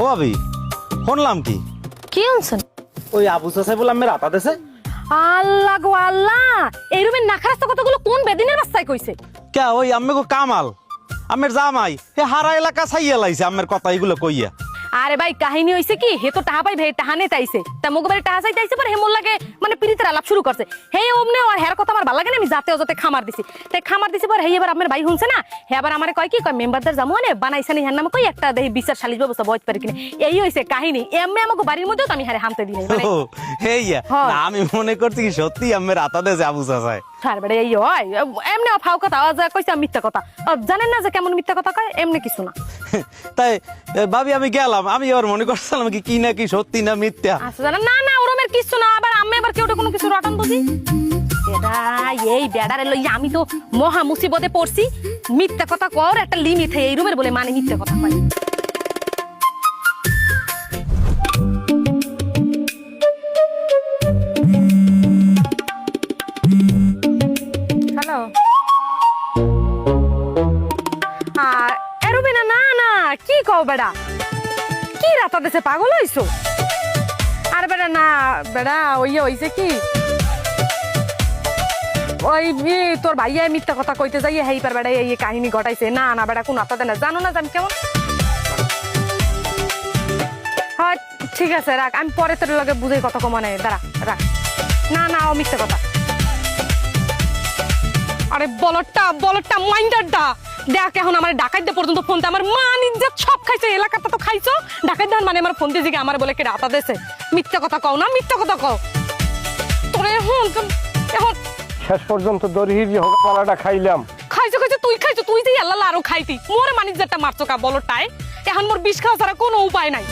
ও ভাবি শুনলাম কি কি আনছেন? ওই আবু চাচাই বলে আমি রাতা দেছে। আল্লাহ গো আল্লাহ, এই রুমের নাখারাস্তা কথাগুলো কোন বেদিনের বাচ্চায় কইছে? কে ওই আমি গো কামাল আমের জামাই হে হারা এলাকা ছাইয়া লাইছে আমের কথা এগুলো কইয়া। আরে ভাই কাহিনী হইছে কি, হে তো টাহা পাই ভাই টাহা নেই তাইছে, তা মোগবারে টাহা চাইতে আইছে পরে হে মোর লাগে মানে পিরিতের আলাপ শুরু করছে। হে ওমনে আর হের কথা আমার ভালো লাগে না, আমি যাতে যাতে খামার দিছি। তাই খামার দিছি পরে হে এবার আমার ভাই শুনছে না, হে আবার আমারে কয় কি কয় মেম্বারদের জামু আনে বানাইছানি হের নামে কই একটা দেহি বিচার সালিশ ব্যবস্থা বইতে পারি কিনা। এই হইছে কাহিনী। এমনি আমাকে বাড়ির মধ্যেও তো আমি হারে হামতে দিই মানে। ও হেইয়া হ্যাঁ। না আমি মনে করছি কি সত্যি আমের রাতা দেছে আবু চাচাই। স্যার বেড়ে এই হয় এমনি ফাও কথা যা কইছে মিথ্যা কথা। জানেন না যে কেমন মিথ্যা কথা কয়, এমনি কিছু না। তাই ভাবি আমি গেলাম, আমি এবার মনে করছিলাম কি কি না কি সত্যি না মিথ্যা। আচ্ছা জানেন না না ওরমের কিছু না, আবার আমি আবার কেউটা কোনো কিছু রটন বুঝি। এটা এই বেড়ারে লইয়া আমি তো মহা মুসিবতে পড়ছি। মিথ্যা কথা কর একটা লিমিট, এই রুমের বলে মানে মিথ্যা কথা কয়। হ্যালো এরুবে না না না কি কও বেড়া, কি রাতা দেশে পাগল হইছো? আর বেড়া না বেড়া ওই হইছে কি ওই তোর ভাইয়া মিথ্যা কথা কইতে যাইয়ে হেই পার বেড়া এই কাহিনী ঘটাইছে। না না বেড়া কোন আতা দেনা জানো না জানি কেমন। হয় ঠিক আছে রাখ, আমি পরে তোর লগে বুঝাই কথা কমানে দাঁড়া রাখ। না না ও মিথ্যা কথা। আরে বলটা মাইন্ডারটা দেখ এখন আমার ডাকাইতে পর্যন্ত ফোন আমার মান ইজ্জত সব খাইছে, এলাকাটা তো খাইছো। ডাকাই দেন মানে আমার ফোন দিয়ে জিগে আমার বলে কে রাতা দেছে। মিথ্যা কথা কও না, মিথ্যা কথা কও। তোরে এখন শেষ পর্যন্ত দরিহির যে হকালাটা খাইলাম। খাইছো তুই খাইছো, তুই যে আল্লাহ আরো খাইতি মোরে মানিজ্জারটা মারছো কা বলটায়। এখন মোর বিষ খাওয়া ছাড়া কোনো উপায় নাই।